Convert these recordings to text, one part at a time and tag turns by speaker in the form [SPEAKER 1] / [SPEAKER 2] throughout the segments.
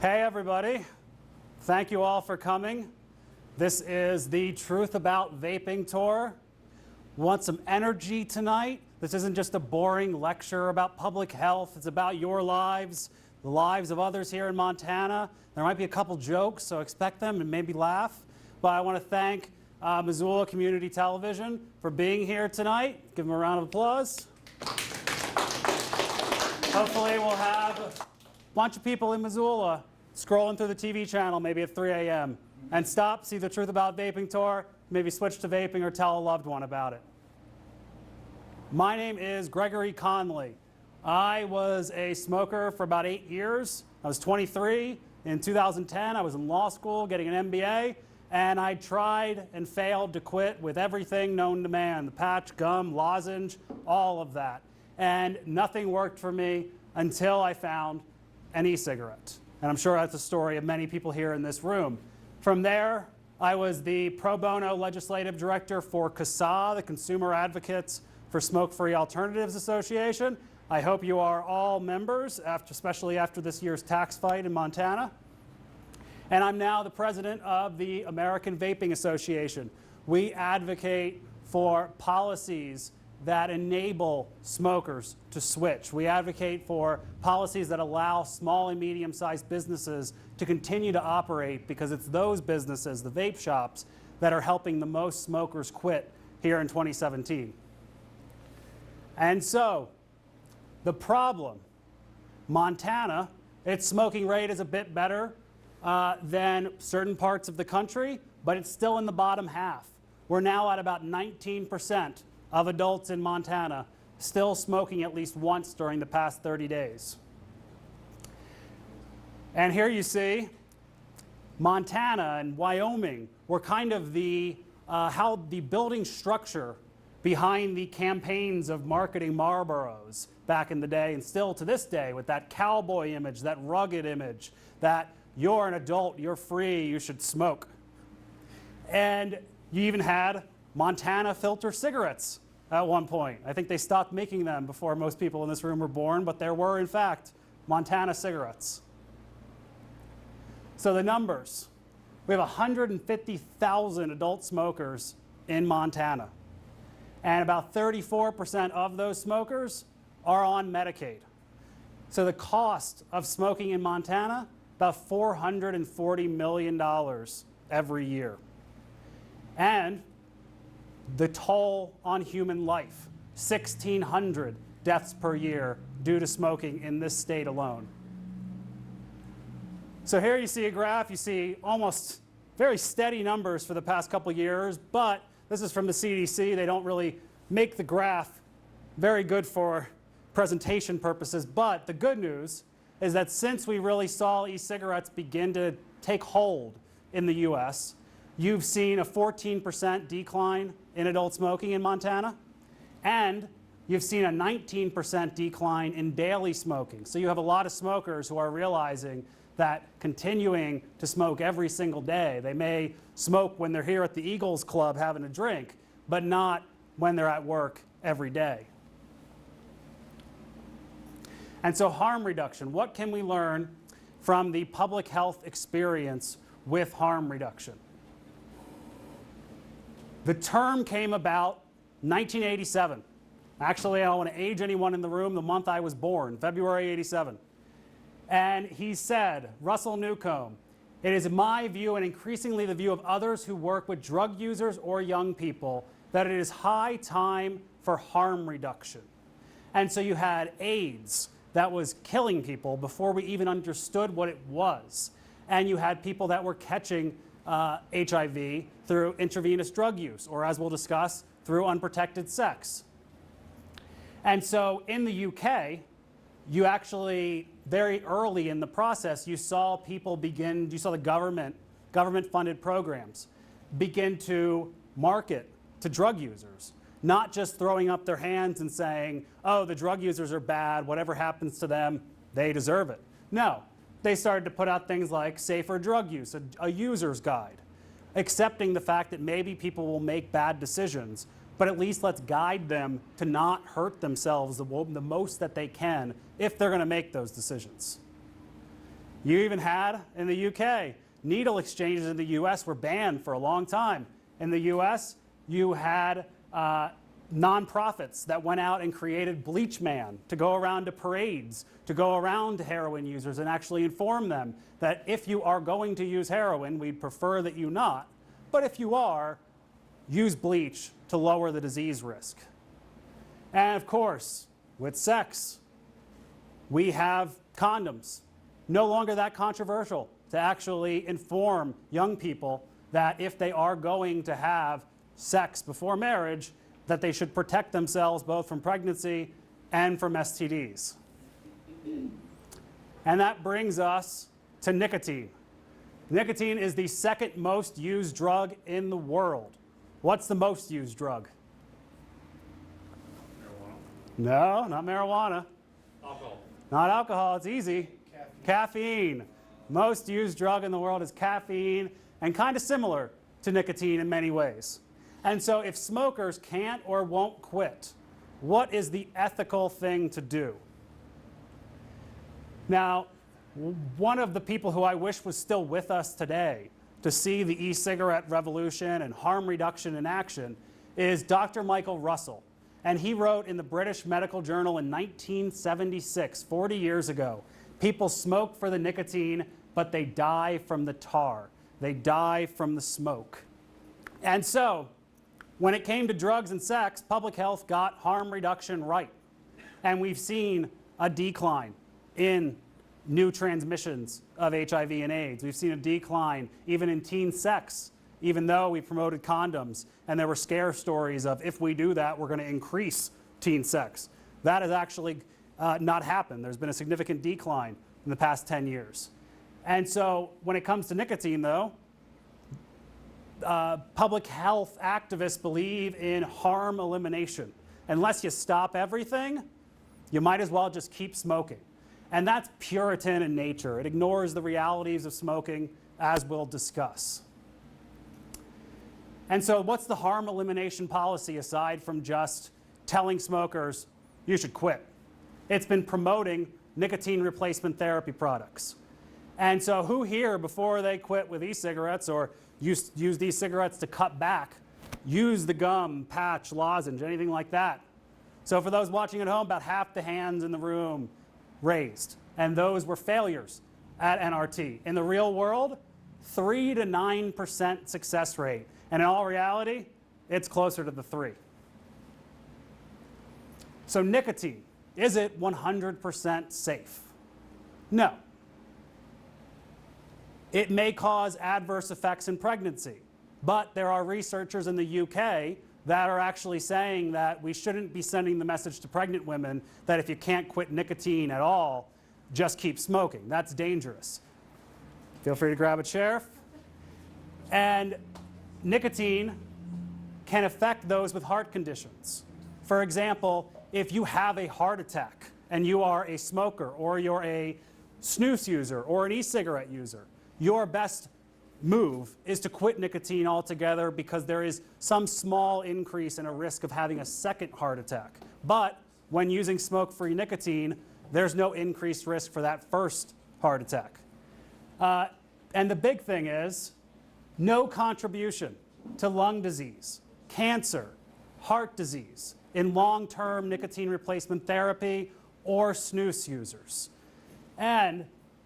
[SPEAKER 1] Hey everybody, thank you all for coming. This is the Truth About Vaping tour. Want some energy tonight? This isn't just a boring lecture about public health, it's about your lives, the lives of others here in Montana. There might be a couple jokes, so expect them and maybe laugh. But I want to thank Missoula Community Television for being here tonight. Give them a round of applause. Hopefully we'll have a bunch of people in Missoula scrolling through the TV channel maybe at 3 a.m. and stop, see the Truth About Vaping tour, maybe switch to vaping or tell a loved one about it. My name is Gregory Conley. I was a smoker for about 8 years. I was 23. In 2010, I was in law school getting an MBA, and I tried and failed to quit with everything known to man, the patch, gum, lozenge, all of that. And nothing worked for me until I found an e-cigarette. And I'm sure that's the story of many people here in this room. From there, I was the pro bono legislative director for CASA, the Consumer Advocates for Smoke-Free Alternatives Association. I hope you are all members, especially after this year's tax fight in Montana. And I'm now the president of the American Vaping Association. We advocate for policies that enable smokers to switch. We advocate for policies that allow small and medium-sized businesses to continue to operate, because it's those businesses, the vape shops, that are helping the most smokers quit here in 2017. And so, the problem, Montana, its smoking rate is a bit better than certain parts of the country, but it's still in the bottom half. We're now at about 19% of adults in Montana still smoking at least once during the past 30 days. And here you see Montana and Wyoming were kind of how the building structure behind the campaigns of marketing Marlboros back in the day, and still to this day, with that cowboy image, that rugged image, that you're an adult, you're free, you should smoke. And you even had Montana filter cigarettes at one point. I think they stopped making them before most people in this room were born, but there were, in fact, Montana cigarettes. So the numbers. We have 150,000 adult smokers in Montana. And about 34% of those smokers are on Medicaid. So the cost of smoking in Montana, about $440 million every year. And the toll on human life, 1,600 deaths per year due to smoking in this state alone. So here you see a graph, you see almost very steady numbers for the past couple years, but this is from the CDC. They don't really make the graph very good for presentation purposes, but the good news is that since we really saw e-cigarettes begin to take hold in the US, you've seen a 14% decline in adult smoking in Montana, and you've seen a 19% decline in daily smoking. So you have a lot of smokers who are realizing that continuing to smoke every single day, they may smoke when they're here at the Eagles Club having a drink, but not when they're at work every day. And so harm reduction, what can we learn from the public health experience with harm reduction? The term came about 1987. Actually, I don't want to age anyone in the room, the month I was born, February '87. And he said, Russell Newcomb, "It is my view, and increasingly the view of others who work with drug users or young people, that it is high time for harm reduction." And so you had AIDS that was killing people before we even understood what it was. And you had people that were catching HIV through intravenous drug use, or as we'll discuss, through unprotected sex. And so in the UK, you actually, very early in the process, you saw the government-funded programs begin to market to drug users, not just throwing up their hands and saying, oh, the drug users are bad, whatever happens to them, they deserve it. No, they started to put out things like safer drug use, a user's guide, accepting the fact that maybe people will make bad decisions, but at least let's guide them to not hurt themselves the most that they can if they're going to make those decisions. You even had, in the UK, needle exchanges in the US were banned for a long time. In the US, you had nonprofits that went out and created Bleach Man to go around to parades, to go around to heroin users and actually inform them that if you are going to use heroin, we'd prefer that you not, but if you are, use bleach to lower the disease risk. And of course, with sex, we have condoms. No longer that controversial to actually inform young people that if they are going to have sex before marriage, that they should protect themselves both from pregnancy and from STDs. And that brings us to nicotine. Nicotine is the second most used drug in the world. What's the most used drug?
[SPEAKER 2] Marijuana.
[SPEAKER 1] No, not marijuana.
[SPEAKER 2] Alcohol.
[SPEAKER 1] Not alcohol, it's easy. Caffeine. Most used drug in the world is caffeine, and kind of similar to nicotine in many ways. And so if smokers can't or won't quit, what is the ethical thing to do? Now, one of the people who I wish was still with us today to see the e-cigarette revolution and harm reduction in action is Dr. Michael Russell. And he wrote in the British Medical Journal in 1976, 40 years ago, people smoke for the nicotine, but they die from the tar. They die from the smoke. And so, when it came to drugs and sex, public health got harm reduction right. And we've seen a decline in new transmissions of HIV and AIDS. We've seen a decline even in teen sex, even though we promoted condoms. And there were scare stories of if we do that, we're going to increase teen sex. That has actually not happened. There's been a significant decline in the past 10 years. And so when it comes to nicotine, though, public health activists believe in harm elimination. Unless you stop everything, you might as well just keep smoking. And that's Puritan in nature. It ignores the realities of smoking, as we'll discuss. And so what's the harm elimination policy aside from just telling smokers, you should quit? It's been promoting nicotine replacement therapy products. And so who here, before they quit with e-cigarettes or use these cigarettes to cut back, use the gum, patch, lozenge, anything like that? So for those watching at home, about half the hands in the room raised. And those were failures at NRT. In the real world, 3 to 9% success rate. And in all reality, it's closer to the 3. So nicotine, is it 100% safe? No. It may cause adverse effects in pregnancy, but there are researchers in the UK that are actually saying that we shouldn't be sending the message to pregnant women that if you can't quit nicotine at all, just keep smoking. That's dangerous. Feel free to grab a chair. And nicotine can affect those with heart conditions. For example, if you have a heart attack and you are a smoker or you're a snus user or an e-cigarette user, your best move is to quit nicotine altogether because there is some small increase in a risk of having a second heart attack. But when using smoke-free nicotine, there's no increased risk for that first heart attack. And the big thing is no contribution to lung disease, cancer, heart disease in long-term nicotine replacement therapy or snus users. And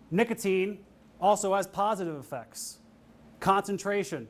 [SPEAKER 1] nicotine also has positive effects. Concentration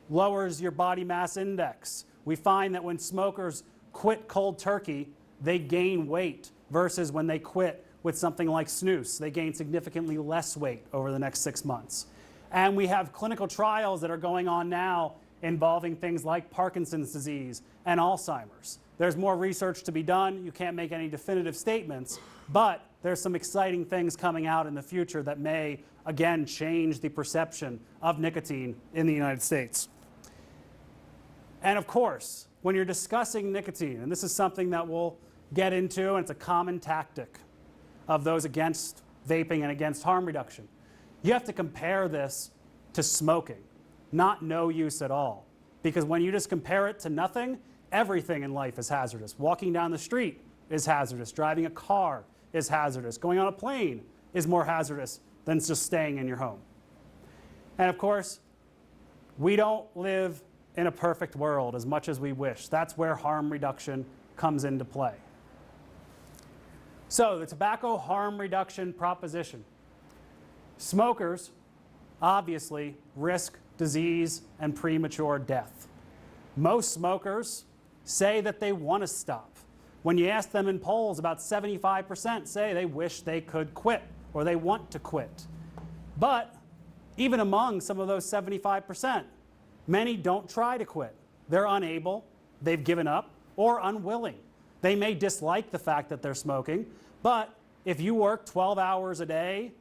[SPEAKER 1] lowers your body mass index. We find that when smokers quit cold turkey, they gain weight versus when they quit with something like snus. They gain significantly less weight over the next 6 months. And we have clinical trials that are going on now involving things like Parkinson's disease and Alzheimer's. There's more research to be done. You can't make any definitive statements, but there's some exciting things coming out in the future that may, again, change the perception of nicotine in the United States. And of course, when you're discussing nicotine, and this is something that we'll get into, and it's a common tactic of those against vaping and against harm reduction, you have to compare this to smoking, not no use at all. Because when you just compare it to nothing, everything in life is hazardous. Walking down the street is hazardous. Driving a car is hazardous. Going on a plane is more hazardous than just staying in your home. And of course, we don't live in a perfect world as much as we wish. That's where harm reduction comes into play. So the tobacco harm reduction proposition. Smokers obviously risk disease and premature death. Most smokers say that they want to stop. When you ask them in polls, about 75% say they wish they could quit or they want to quit. But even among some of those 75%, many don't try to quit. They're unable, they've given up, or unwilling. They may dislike the fact that they're smoking, but if you work 12 hours a day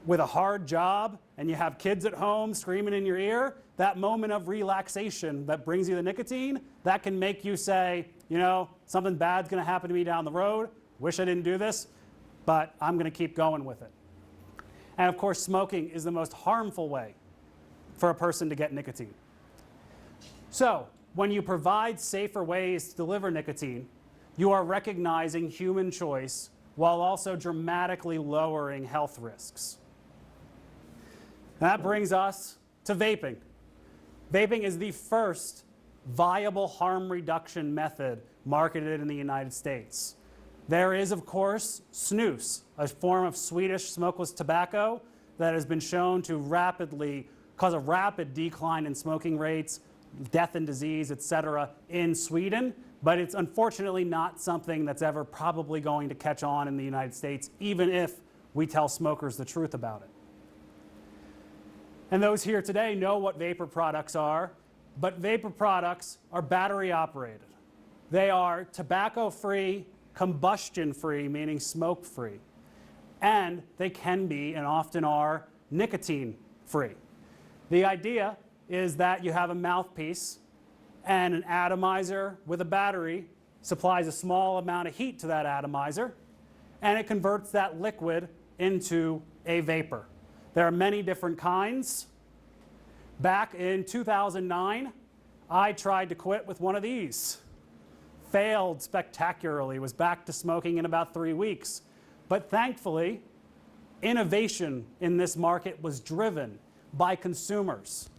[SPEAKER 1] with a hard job and you have kids at home screaming in your ear, that moment of relaxation that brings you the nicotine, that can make you say, you know, something bad's going to happen to me down the road. Wish I didn't do this, but I'm going to keep going with it. And of course, smoking is the most harmful way for a person to get nicotine. So, when you provide safer ways to deliver nicotine, you are recognizing human choice while also dramatically lowering health risks. That brings us to vaping. Vaping is the first viable harm reduction method marketed in the United States. There is, of course, snus, a form of Swedish smokeless tobacco that has been shown to cause a rapid decline in smoking rates, death and disease, etc. in Sweden, but it's unfortunately not something that's ever probably going to catch on in the United States, even if we tell smokers the truth about it. And those here today know what vapor products are, but vapor products are battery operated. They are tobacco-free, combustion-free, meaning smoke-free. And they can be, and often are, nicotine-free. The idea is that you have a mouthpiece and an atomizer with a battery supplies a small amount of heat to that atomizer, and it converts that liquid into a vapor. There are many different kinds. Back in 2009, I tried to quit with one of these. Failed spectacularly, was back to smoking in about 3 weeks. But thankfully, innovation in this market was driven by consumers.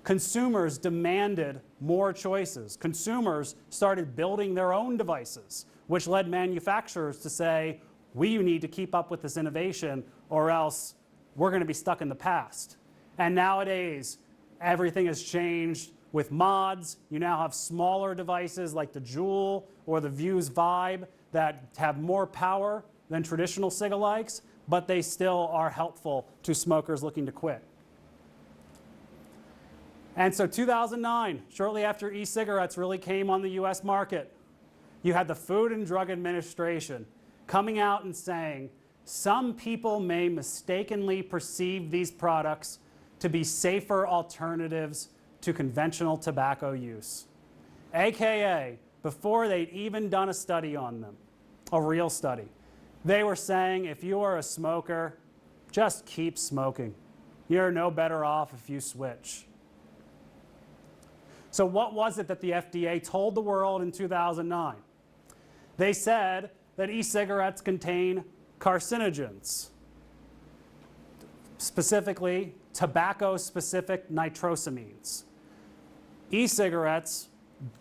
[SPEAKER 1] Consumers demanded more choices. Consumers started building their own devices, which led manufacturers to say, we need to keep up with this innovation or else we're going to be stuck in the past. And nowadays, everything has changed with mods. You now have smaller devices like the Juul or the Vuse Vibe that have more power than traditional cig-alikes, but they still are helpful to smokers looking to quit. And so 2009, shortly after e-cigarettes really came on the US market, you had the Food and Drug Administration coming out and saying, some people may mistakenly perceive these products to be safer alternatives to conventional tobacco use. AKA, before they'd even done a study on them, a real study, they were saying if you are a smoker, just keep smoking. You're no better off if you switch. So what was it that the FDA told the world in 2009? They said that e-cigarettes contain carcinogens, specifically tobacco-specific nitrosamines. E-cigarettes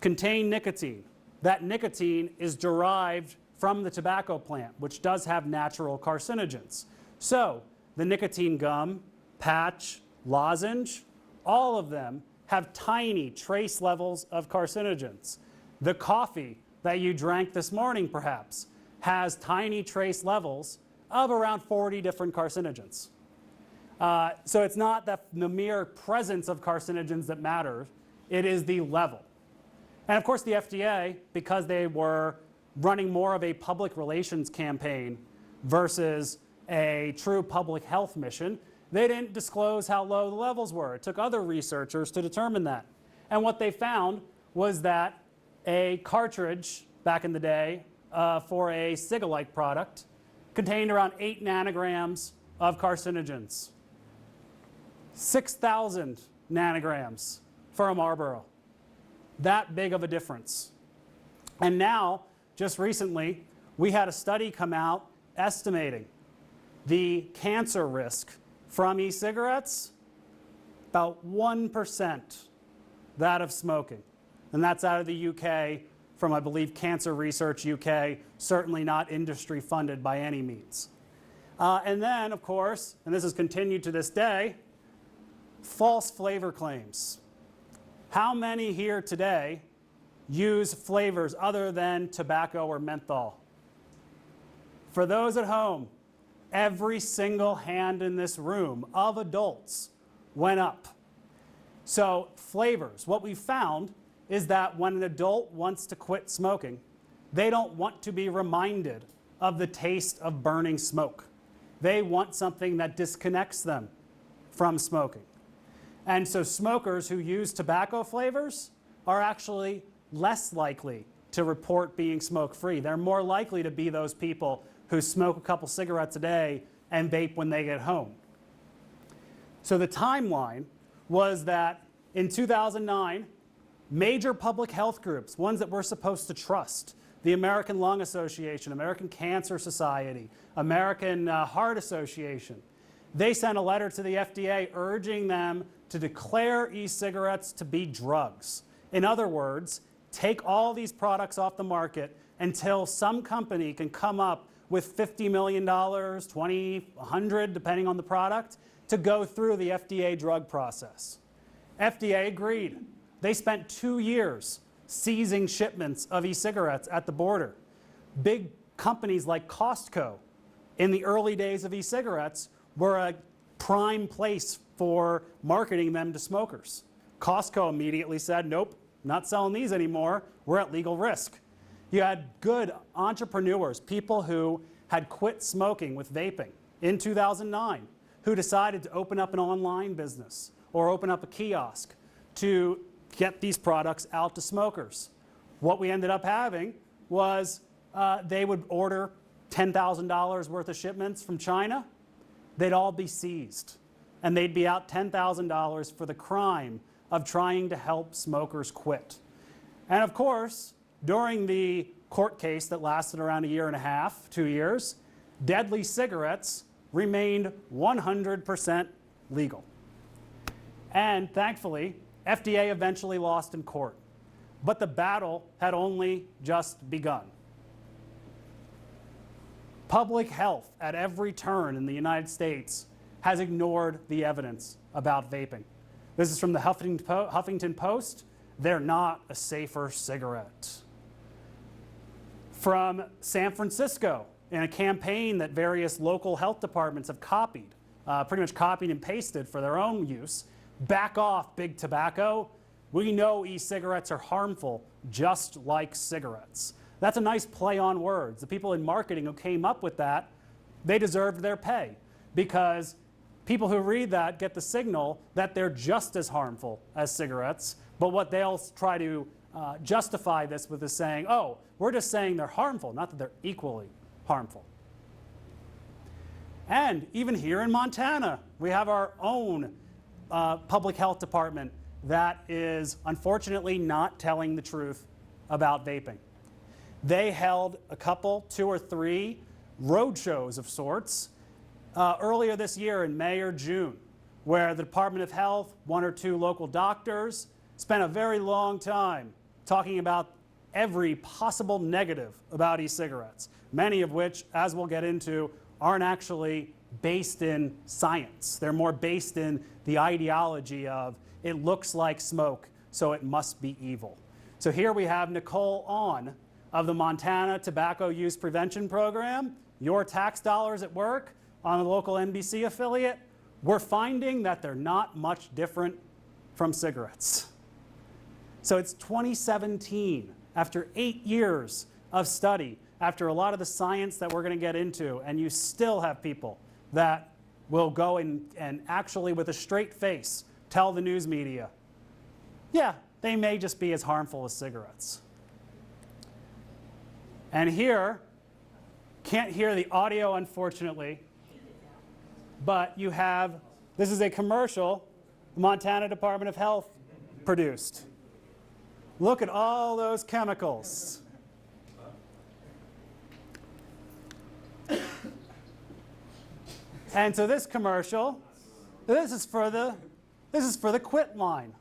[SPEAKER 1] contain nicotine. That nicotine is derived from the tobacco plant, which does have natural carcinogens. So the nicotine gum, patch, lozenge, all of them have tiny trace levels of carcinogens. The coffee that you drank this morning, perhaps, has tiny trace levels of around 40 different carcinogens. So it's not the mere presence of carcinogens that matters, it is the level. And of course the FDA, because they were running more of a public relations campaign versus a true public health mission, they didn't disclose how low the levels were. It took other researchers to determine that. And what they found was that a cartridge back in the day for a cig-alike product contained around 8 nanograms of carcinogens. 6,000 nanograms for a Marlboro. That big of a difference. And now, just recently, we had a study come out estimating The cancer risk from e-cigarettes, about 1% that of smoking. And that's out of the UK from, I believe, Cancer Research UK, certainly not industry funded by any means. And then, of course, and this has continued to this day, false flavor claims. How many here today use flavors other than tobacco or menthol? For those at home, every single hand in this room of adults went up. So flavors, what we found is that when an adult wants to quit smoking, they don't want to be reminded of the taste of burning smoke. They want something that disconnects them from smoking. And so smokers who use tobacco flavors are actually less likely to report being smoke-free. They're more likely to be those people who smoke a couple cigarettes a day and vape when they get home. So the timeline was that in 2009, major public health groups, ones that we're supposed to trust, the American Lung Association, American Cancer Society, American Heart Association, they sent a letter to the FDA urging them to declare e-cigarettes to be drugs. In other words, take all these products off the market until some company can come up with $50 million, 20, 100, depending on the product, to go through the FDA drug process. FDA agreed. They spent 2 years seizing shipments of e-cigarettes at the border. Big companies like Costco, in the early days of e-cigarettes, were a prime place for marketing them to smokers. Costco immediately said, nope, not selling these anymore. We're at legal risk. You had good entrepreneurs, people who had quit smoking with vaping in 2009, who decided to open up an online business or open up a kiosk to get these products out to smokers. What we ended up having was they would order $10,000 worth of shipments from China. They'd all be seized, and they'd be out $10,000 for the crime of trying to help smokers quit. And of course, during the court case that lasted around a year and a half, 2 years, deadly cigarettes remained 100% legal. And thankfully, FDA eventually lost in court. But the battle had only just begun. Public health at every turn in the United States has ignored the evidence about vaping. This is from the Huffington Post. They're not a safer cigarette. From San Francisco, in a campaign that various local health departments have copied, pretty much copied and pasted for their own use, back off big tobacco. We know e-cigarettes are harmful, just like cigarettes. That's a nice play on words. The people in marketing who came up with that, they deserved their pay, because people who read that get the signal that they're just as harmful as cigarettes, but what they'll try to justify this with is saying, oh, we're just saying they're harmful, not that they're equally harmful. And even here in Montana, we have our own public health department that is unfortunately not telling the truth about vaping. They held a couple, 2 or 3 road shows of sorts earlier this year in May or June, where the Department of Health, 1 or 2 local doctors, spent a very long time talking about every possible negative about e-cigarettes, many of which, as we'll get into, aren't actually based in science. They're more based in the ideology of it looks like smoke, so it must be evil. So here we have Nicole On of the Montana Tobacco Use Prevention Program, your tax dollars at work on the local NBC affiliate. We're finding that they're not much different from cigarettes. So it's 2017, after 8 years of study, after a lot of the science that we're going to get into, and you still have people that will go and actually, with a straight face, tell the news media, yeah, they may just be as harmful as cigarettes. And here, can't hear the audio, unfortunately, but you have, this is a commercial the Montana Department of Health produced. Look at all those chemicals. And so this commercial, this is for the quit line.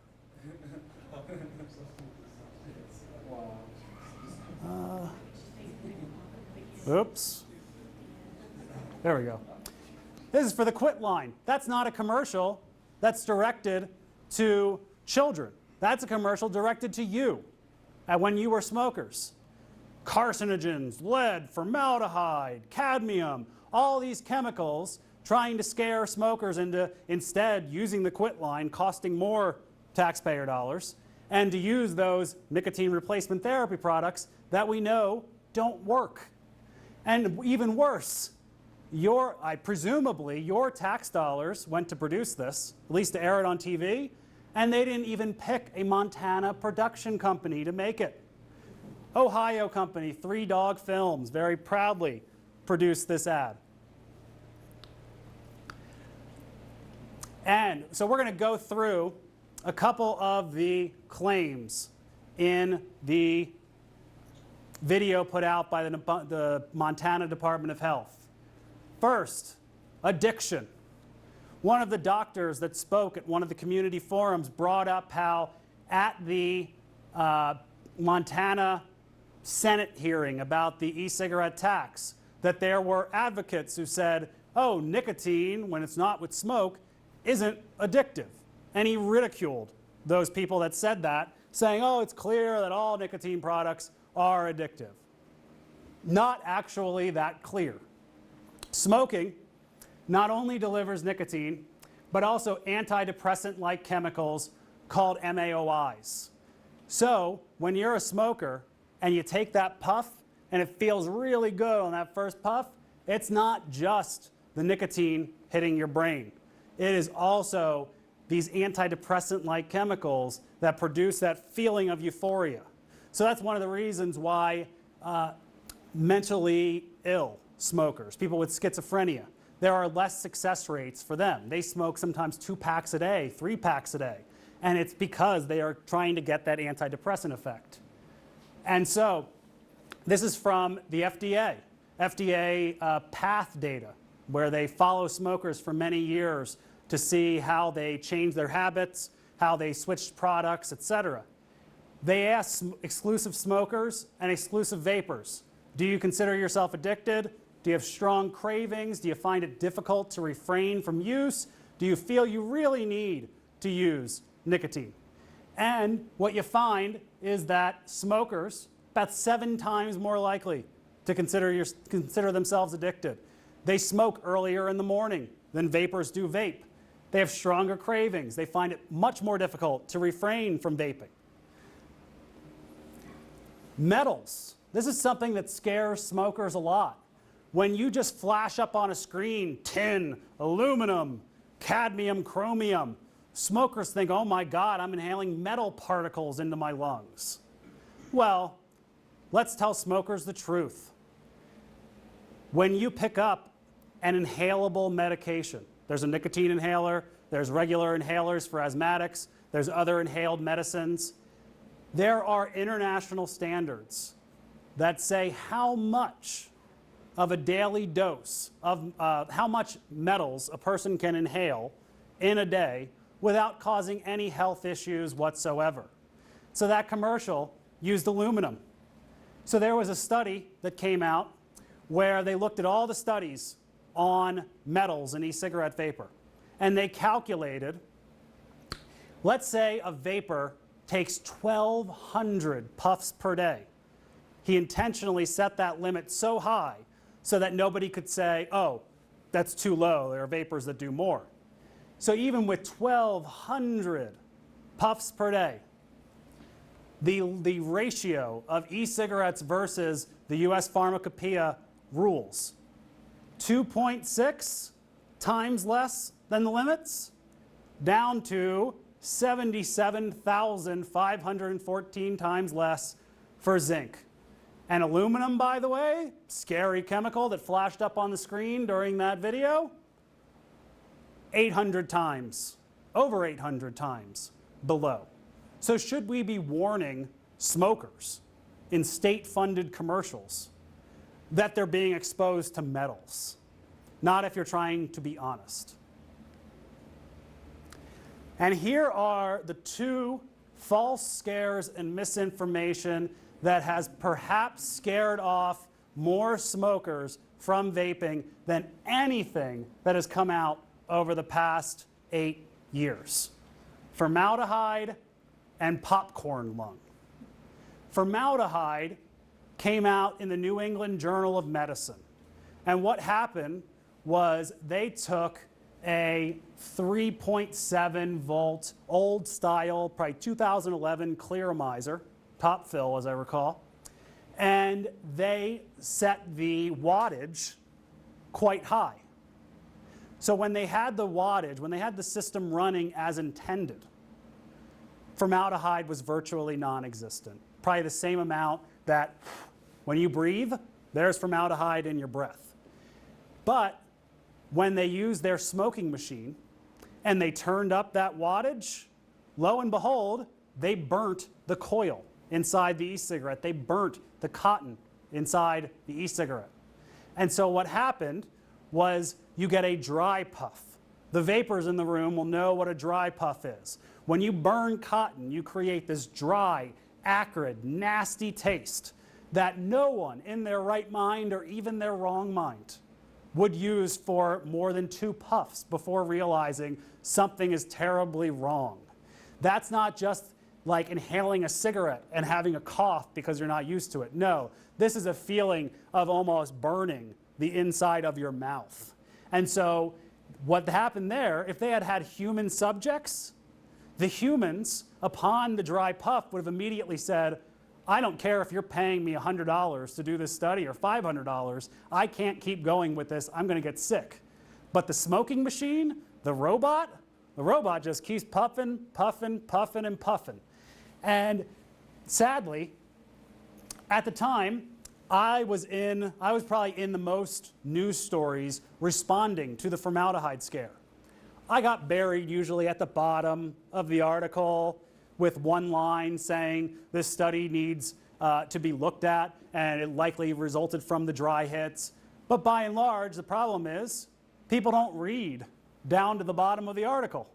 [SPEAKER 1] Oops. There we go. This is for the quit line. That's not a commercial that's directed to children. That's a commercial directed to you when you were smokers. Carcinogens, lead, formaldehyde, cadmium, all these chemicals trying to scare smokers into instead using the quit line, costing more taxpayer dollars, and to use those nicotine replacement therapy products that we know don't work. And even worse, presumably your tax dollars went to produce this, at least to air it on TV, and they didn't even pick a Montana production company to make it. Ohio company, Three Dog Films, very proudly produced this ad. And so we're going to go through a couple of the claims in the video put out by the Montana Department of Health. First, addiction. One of the doctors that spoke at one of the community forums brought up how at the Montana Senate hearing about the e-cigarette tax, that there were advocates who said, oh, nicotine, when it's not with smoke, isn't addictive. And he ridiculed those people that said that, saying, oh, it's clear that all nicotine products are addictive. Not actually that clear. Smoking not only delivers nicotine, but also antidepressant-like chemicals called MAOIs. So when you're a smoker and you take that puff and it feels really good on that first puff, it's not just the nicotine hitting your brain. It is also these antidepressant-like chemicals that produce that feeling of euphoria. So that's one of the reasons why mentally ill smokers, people with schizophrenia, there are less success rates for them. They smoke sometimes 2 packs a day, 3 packs a day, and it's because they are trying to get that antidepressant effect. And so this is from the FDA PATH data, where they follow smokers for many years to see how they change their habits, how they switched products, etc. They asked exclusive smokers and exclusive vapors, do you consider yourself addicted? Do you have strong cravings? Do you find it difficult to refrain from use? Do you feel you really need to use nicotine? And what you find is that smokers, about 7 times more likely to consider themselves addicted. They smoke earlier in the morning than vapors do vape. They have stronger cravings. They find it much more difficult to refrain from vaping. Metals. This is something that scares smokers a lot. When you just flash up on a screen, tin, aluminum, cadmium, chromium, smokers think, oh my God, I'm inhaling metal particles into my lungs. Well, let's tell smokers the truth. When you pick up an inhalable medication, there's a nicotine inhaler, there's regular inhalers for asthmatics, there's other inhaled medicines. There are international standards that say how much of a daily dose of how much metals a person can inhale in a day without causing any health issues whatsoever. So that commercial used aluminum. So there was a study that came out where they looked at all the studies on metals in e-cigarette vapor. And they calculated, let's say a vapor takes 1,200 puffs per day. He intentionally set that limit so high so that nobody could say, oh, that's too low, there are vapors that do more. So even with 1,200 puffs per day, the ratio of e-cigarettes versus the US Pharmacopoeia rules, 2.6 times less than the limits, down to 77,514 times less for zinc. And aluminum, by the way, scary chemical that flashed up on the screen during that video, 800 times, over 800 times below. So should we be warning smokers in state-funded commercials that they're being exposed to metals? not if you're trying to be honest. And here are the two false scares and misinformation that has perhaps scared off more smokers from vaping than anything that has come out over the past 8 years. Formaldehyde and popcorn lung. Formaldehyde came out in the New England Journal of Medicine. And what happened was they took a 3.7 volt old style, probably 2011 Clearamizer, top fill as I recall, and they set the wattage quite high. So when they had the wattage, when they had the system running as intended, formaldehyde was virtually non-existent. Probably the same amount that when you breathe, there's formaldehyde in your breath. But when they used their smoking machine and they turned up that wattage, lo and behold, they burnt the coil inside the e-cigarette. They burnt the cotton inside the e-cigarette. And so what happened was you get a dry puff. The vapors in the room will know what a dry puff is. When you burn cotton, you create this dry, acrid, nasty taste that no one in their right mind or even their wrong mind would use for more than 2 puffs before realizing something is terribly wrong. That's not just like inhaling a cigarette and having a cough because you're not used to it. No, this is a feeling of almost burning the inside of your mouth. And so what happened there, if they had had human subjects, the humans, upon the dry puff, would have immediately said, I don't care if you're paying me $100 to do this study or $500. I can't keep going with this. I'm going to get sick. But the smoking machine, the robot just keeps puffing, puffing, puffing, and puffing. And sadly, at the time, I was probably in the most news stories responding to the formaldehyde scare. I got buried usually at the bottom of the article with one line saying this study needs to be looked at and it likely resulted from the dry hits. But by and large, the problem is people don't read down to the bottom of the article.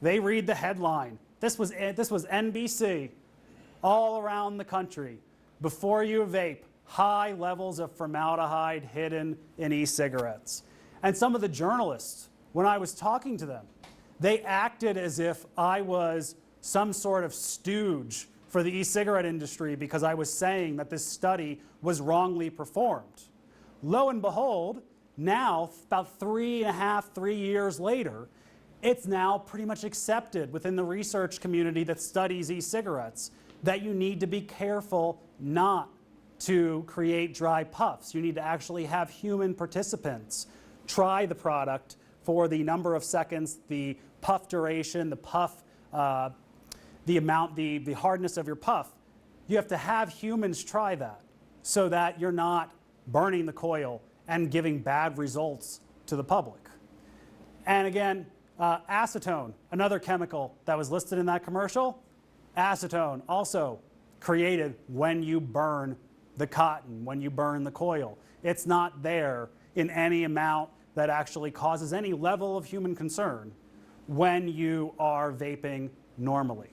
[SPEAKER 1] They read the headline. This was NBC all around the country. Before you vape, high levels of formaldehyde hidden in e-cigarettes. And some of the journalists, when I was talking to them, they acted as if I was some sort of stooge for the e-cigarette industry because I was saying that this study was wrongly performed. Lo and behold, now, about 3 years later, it's now pretty much accepted within the research community that studies e-cigarettes that you need to be careful not to create dry puffs. You need to actually have human participants try the product for the number of seconds, the puff duration, the puff, the amount, the hardness of your puff. You have to have humans try that so that you're not burning the coil and giving bad results to the public. And again, acetone, another chemical that was listed in that commercial, acetone also created when you burn the cotton, when you burn the coil. It's not there in any amount that actually causes any level of human concern when you are vaping normally.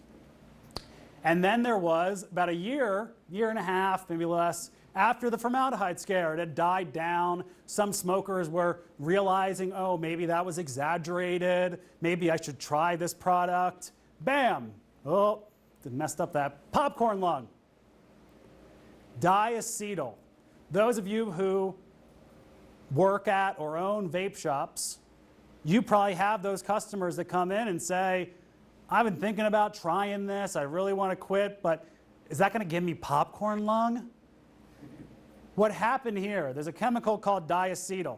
[SPEAKER 1] And then there was about a year and a half, maybe less, after the formaldehyde scare. It had died down. Some smokers were realizing, oh, maybe that was exaggerated. Maybe I should try this product. Bam! Oh, messed up that popcorn lung. Diacetyl. Those of you who work at or own vape shops, you probably have those customers that come in and say, I've been thinking about trying this. I really want to quit, but is that going to give me popcorn lung? What happened here, there's a chemical called diacetyl,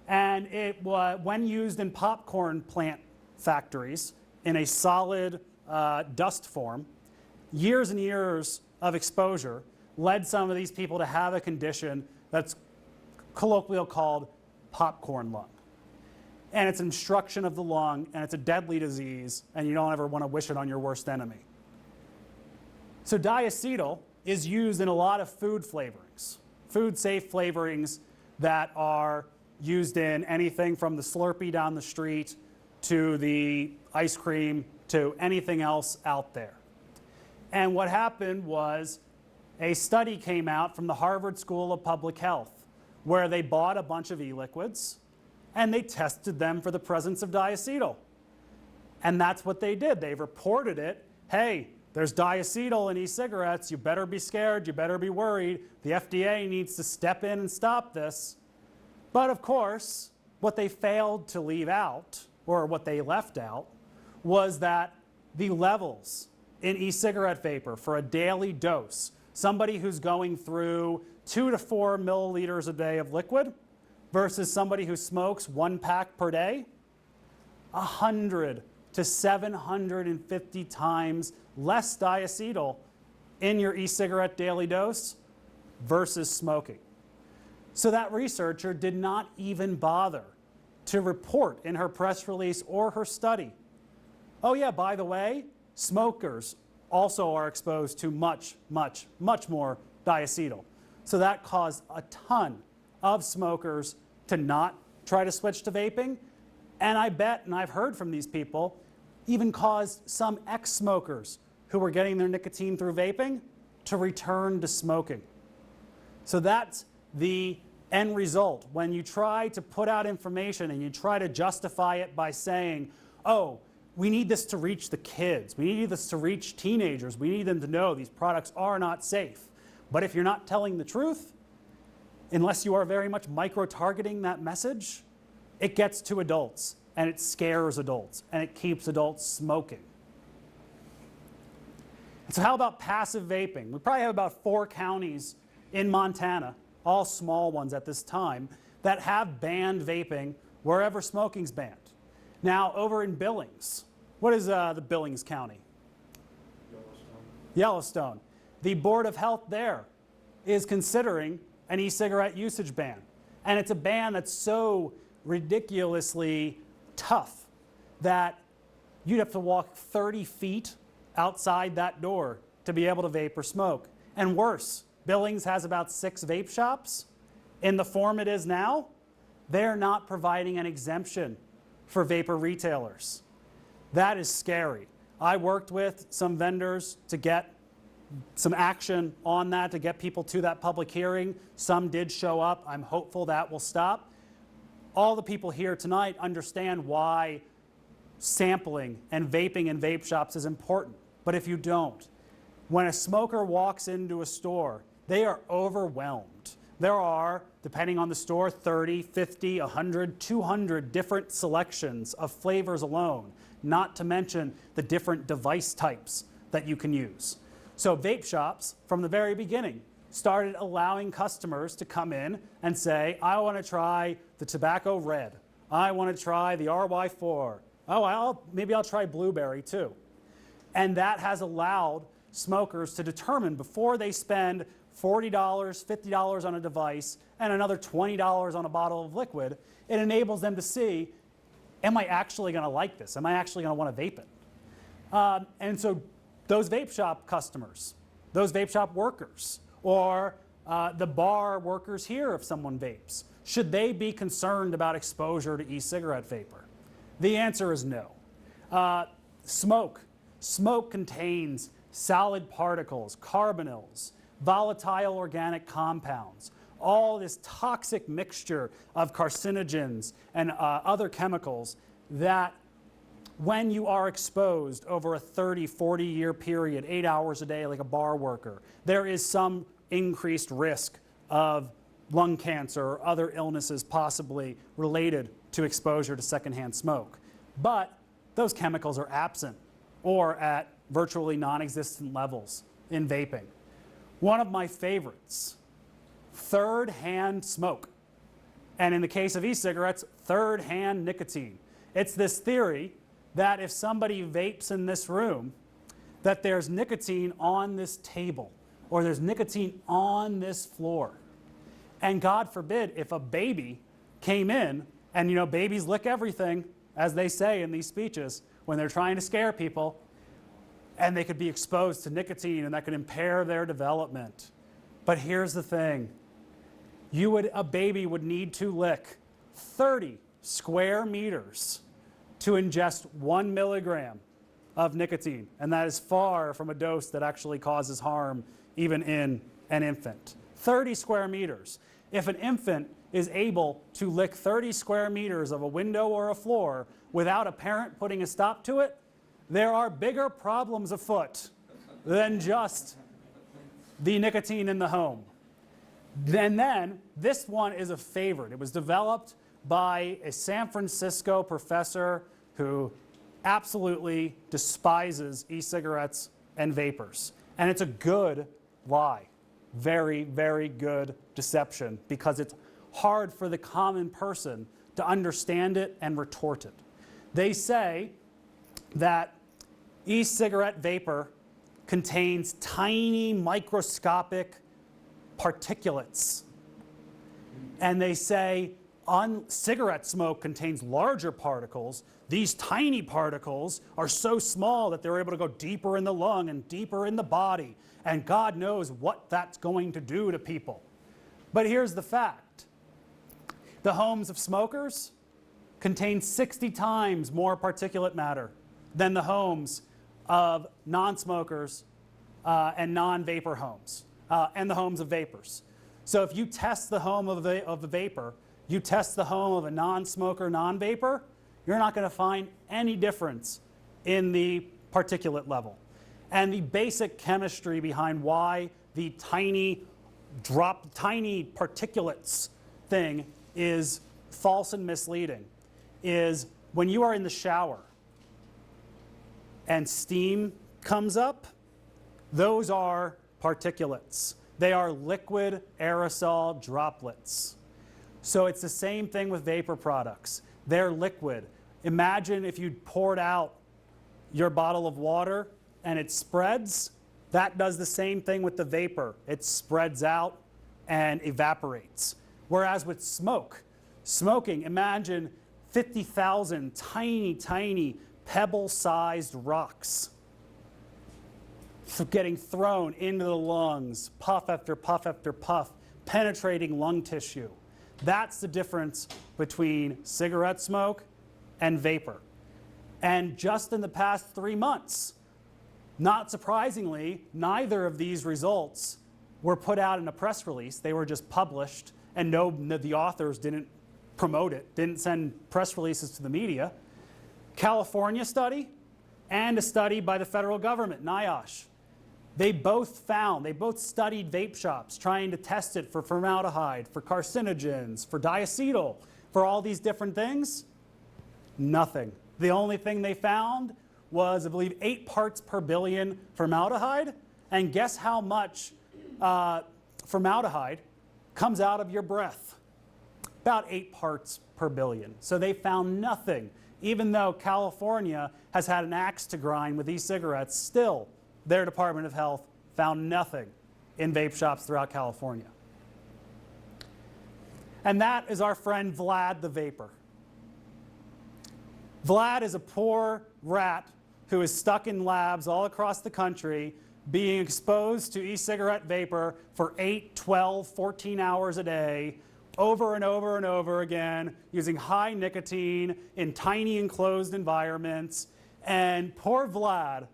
[SPEAKER 1] and it when used in popcorn plant factories in a solid dust form, years and years of exposure led some of these people to have a condition that's colloquially called popcorn lung. And it's an obstruction of the lung, and it's a deadly disease, and you don't ever want to wish it on your worst enemy. So diacetyl is used in a lot of food flavorings, food-safe flavorings that are used in anything from the Slurpee down the street to the ice cream to anything else out there. And what happened was a study came out from the Harvard School of Public Health where they bought a bunch of e-liquids and they tested them for the presence of diacetyl. And that's what they did. They reported it. Hey, there's diacetyl in e-cigarettes. You better be scared. You better be worried. The FDA needs to step in and stop this. But of course, what they failed to leave out, or what they left out, was that the levels in e-cigarette vapor for a daily dose, somebody who's going through 2 to 4 milliliters a day of liquid versus somebody who smokes 1 pack per day, 100 to 750 times less diacetyl in your e-cigarette daily dose versus smoking. So that researcher did not even bother to report in her press release or her study, oh yeah, by the way, smokers also are exposed to much, much, much more diacetyl. So that caused a ton of smokers to not try to switch to vaping. And I bet, and I've heard from these people, even caused some ex-smokers who were getting their nicotine through vaping to return to smoking. So that's the end result. When you try to put out information and you try to justify it by saying, oh, we need this to reach the kids, we need this to reach teenagers, we need them to know these products are not safe. But if you're not telling the truth, unless you are very much micro-targeting that message, it gets to adults and it scares adults and it keeps adults smoking. And so how about passive vaping? We probably have about 4 counties in Montana, all small ones at this time, that have banned vaping wherever smoking's banned. Now, over in Billings, what is the Billings County? Yellowstone. The Board of Health there is considering an e-cigarette usage ban. And it's a ban that's so ridiculously tough that you'd have to walk 30 feet outside that door to be able to vape or smoke. And worse, Billings has about 6 vape shops. In the form it is now, they're not providing an exemption for vapor retailers. That is scary. I worked with some vendors to get some action on that, to get people to that public hearing. Some did show up. I'm hopeful that will stop. All the people here tonight understand why sampling and vaping in vape shops is important. But if you don't, when a smoker walks into a store, they are overwhelmed. There are, depending on the store, 30, 50, 100, 200 different selections of flavors alone, not to mention the different device types that you can use. So vape shops, from the very beginning, started allowing customers to come in and say, I want to try the tobacco red. I want to try the RY4. Oh, maybe I'll try blueberry too. And that has allowed smokers to determine before they spend $40, $50 on a device and another $20 on a bottle of liquid, it enables them to see, am I actually going to like this? Am I actually going to want to vape it? And so those vape shop customers, those vape shop workers, or the bar workers here if someone vapes, should they be concerned about exposure to e-cigarette vapor? The answer is no. Smoke. Smoke contains solid particles, carbonyls, volatile organic compounds, all this toxic mixture of carcinogens and other chemicals that when you are exposed over a 30, 40-year period, 8 hours a day like a bar worker, there is some increased risk of lung cancer or other illnesses possibly related to exposure to secondhand smoke. But those chemicals are absent or at virtually non-existent levels in vaping. One of my favorites, third-hand smoke. And in the case of e-cigarettes, third-hand nicotine. It's this theory that if somebody vapes in this room, that there's nicotine on this table or there's nicotine on this floor. And God forbid if a baby came in, and you know, babies lick everything, as they say in these speeches, when they're trying to scare people, and they could be exposed to nicotine and that could impair their development. But here's the thing. A baby would need to lick 30 square meters to ingest 1 milligram of nicotine. And that is far from a dose that actually causes harm even in an infant. 30 square meters. If an infant is able to lick 30 square meters of a window or a floor without a parent putting a stop to it, there are bigger problems afoot than just the nicotine in the home. And then, this one is a favorite. It was developed by a San Francisco professor who absolutely despises e-cigarettes and vapors. And it's a good lie. Very, very good deception, because it's hard for the common person to understand it and retort it. They say that e-cigarette vapor contains tiny microscopic particulates. And they say cigarette smoke contains larger particles. These tiny particles are so small that they're able to go deeper in the lung and deeper in the body. And God knows what that's going to do to people. But here's the fact. The homes of smokers contain 60 times more particulate matter than the homes of non-smokers and non-vapor homes, and the homes of vapors. So if you test the home of the vapor, you test the home of a non-smoker, non-vapor, you're not going to find any difference in the particulate level. And the basic chemistry behind why the tiny particulates thing is false and misleading is when you are in the shower and steam comes up, those are particulates. They are liquid aerosol droplets. So it's the same thing with vapor products. They're liquid. Imagine if you poured out your bottle of water and it spreads. That does the same thing with the vapor. It spreads out and evaporates. Whereas with smoking, imagine 50,000 tiny, tiny pebble-sized rocks getting thrown into the lungs, puff after puff after puff, penetrating lung tissue. That's the difference between cigarette smoke and vapor. And just in the past 3 months, not surprisingly, neither of these results were put out in a press release. They were just published, and the authors didn't promote it, didn't send press releases to the media. California study and a study by the federal government, NIOSH. They both studied vape shops trying to test it for formaldehyde, for carcinogens, for diacetyl, for all these different things. Nothing. The only thing they found was, I believe, 8 parts per billion formaldehyde. And guess how much formaldehyde comes out of your breath? About 8 parts per billion. So they found nothing. Even though California has had an axe to grind with e-cigarettes, still their Department of Health found nothing in vape shops throughout California. And that is our friend Vlad the Vapor. Vlad is a poor rat who is stuck in labs all across the country being exposed to e-cigarette vapor for 8, 12, 14 hours a day, over and over and over again, using high nicotine in tiny enclosed environments. And poor Vlad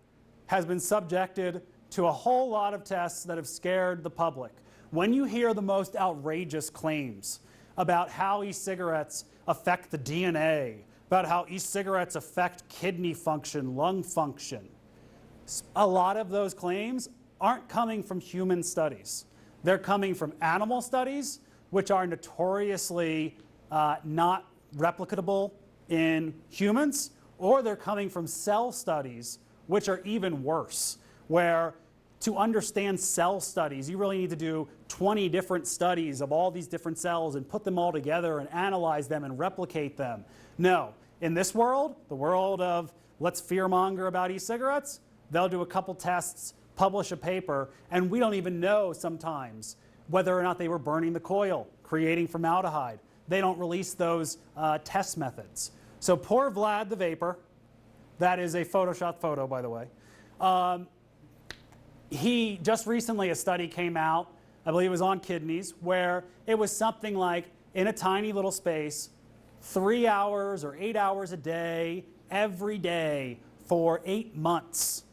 [SPEAKER 1] has been subjected to a whole lot of tests that have scared the public. When you hear the most outrageous claims about how e-cigarettes affect the DNA, about how e-cigarettes affect kidney function, lung function, a lot of those claims aren't coming from human studies. They're coming from animal studies, which are notoriously not replicable in humans, or they're coming from cell studies, which are even worse, where to understand cell studies, you really need to do 20 different studies of all these different cells and put them all together and analyze them and replicate them. No, in this world, the world of let's fearmonger about e-cigarettes, they'll do a couple tests, publish a paper, and we don't even know sometimes whether or not they were burning the coil, creating formaldehyde. They don't release those test methods. So poor Vlad the Vapor, that is a Photoshop photo, by the way. He just recently, a study came out, I believe it was on kidneys, where it was something like in a tiny little space, 3 hours or 8 hours a day, every day, for 8 months,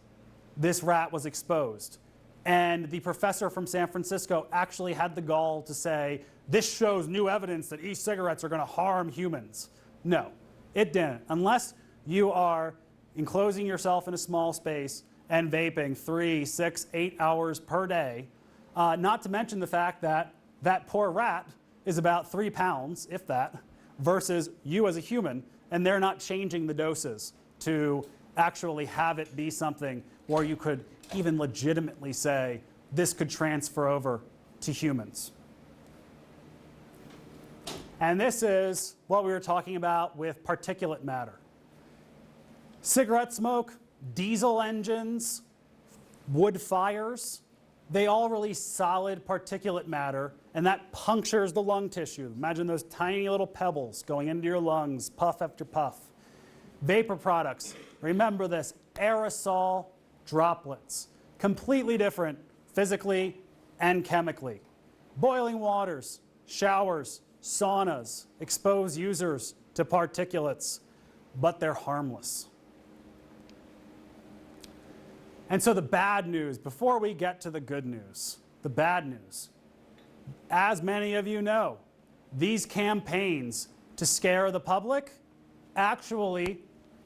[SPEAKER 1] this rat was exposed. And the professor from San Francisco actually had the gall to say, this shows new evidence that e-cigarettes are going to harm humans. No, it didn't. Unless you are enclosing yourself in a small space and vaping 3, 6, 8 hours per day, not to mention the fact that that poor rat is about 3 pounds, if that, versus you as a human, and they're not changing the doses to actually have it be something where you could even legitimately say this could transfer over to humans. And this is what we were talking about with particulate matter. Cigarette smoke, diesel engines, wood fires, they all release solid particulate matter, and that punctures the lung tissue. Imagine those tiny little pebbles going into your lungs, puff after puff. Vapor products, remember this, aerosol droplets, completely different physically and chemically. Boiling waters, showers, saunas expose users to particulates, but they're harmless. And so the bad news, before we get to the good news, the bad news, as many of you know, these campaigns to scare the public actually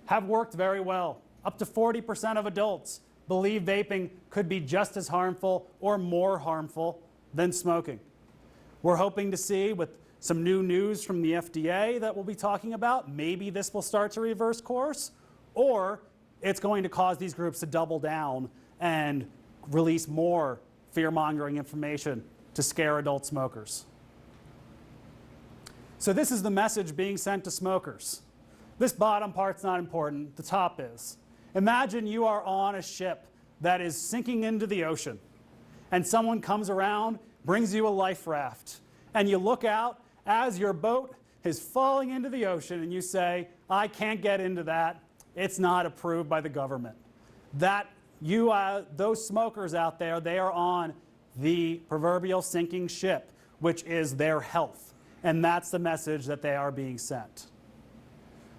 [SPEAKER 1] have worked very well. Up to 40% of adults believe vaping could be just as harmful or more harmful than smoking. We're hoping to see, with some new news from the FDA that we'll be talking about, maybe this will start to reverse course, or it's going to cause these groups to double down and release more fear-mongering information to scare adult smokers. So this is the message being sent to smokers. This bottom part's not important, the top is. Imagine you are on a ship that is sinking into the ocean, and someone comes around, brings you a life raft, and you look out as your boat is falling into the ocean, and you say, I can't get into that. It's not approved by the government. Those smokers out there, they are on the proverbial sinking ship, which is their health. And that's the message that they are being sent.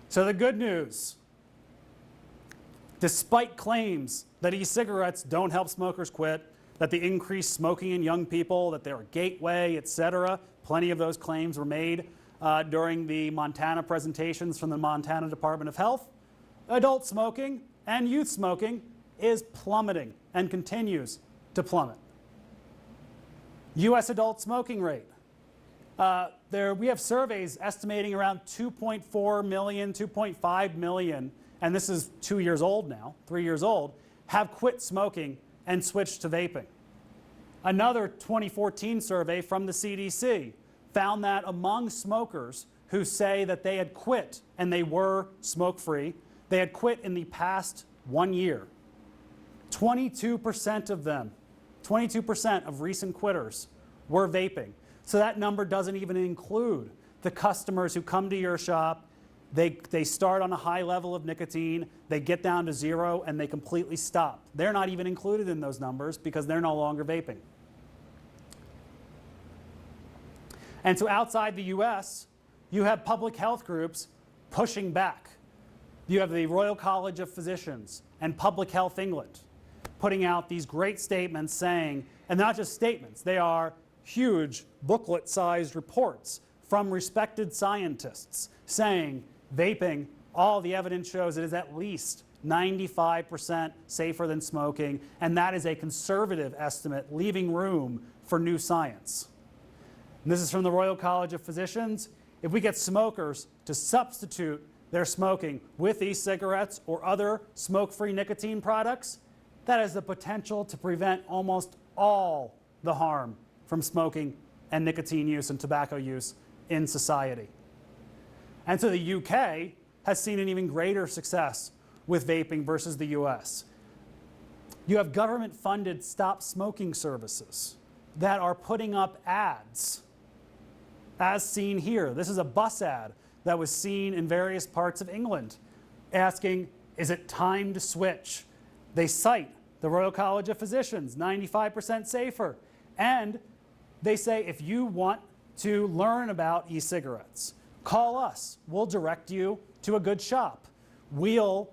[SPEAKER 1] So the good news, despite claims that e-cigarettes don't help smokers quit, that they increase smoking in young people, that they're a gateway, etc., plenty of those claims were made during the Montana presentations from the Montana Department of Health. Adult smoking and youth smoking is plummeting and continues to plummet. U.S. adult smoking rate. We have surveys estimating around 2.4 million, 2.5 million, and this is 2 years old now, 3 years old, have quit smoking and switched to vaping. Another 2014 survey from the CDC found that among smokers who say that they had quit and they were smoke-free, they had quit in the past 1 year. 22% of them, 22% of recent quitters were vaping. So that number doesn't even include the customers who come to your shop, they start on a high level of nicotine, they get down to 0, and they completely stop. They're not even included in those numbers because they're no longer vaping. And so outside the US, you have public health groups pushing back. You have the Royal College of Physicians and Public Health England putting out these great statements saying, and not just statements, they are huge booklet-sized reports from respected scientists saying vaping, all the evidence shows it is at least 95% safer than smoking, and that is a conservative estimate, leaving room for new science. And this is from the Royal College of Physicians. If we get smokers to substitute their smoking with e-cigarettes or other smoke-free nicotine products, that has the potential to prevent almost all the harm from smoking and nicotine use and tobacco use in society. And so the UK has seen an even greater success with vaping versus the US. You have government-funded stop smoking services that are putting up ads, as seen here. This is a bus ad that was seen in various parts of England asking, is it time to switch? They cite the Royal College of Physicians, 95% safer. And they say if you want to learn about e-cigarettes Call us. We'll direct you to a good shop. We'll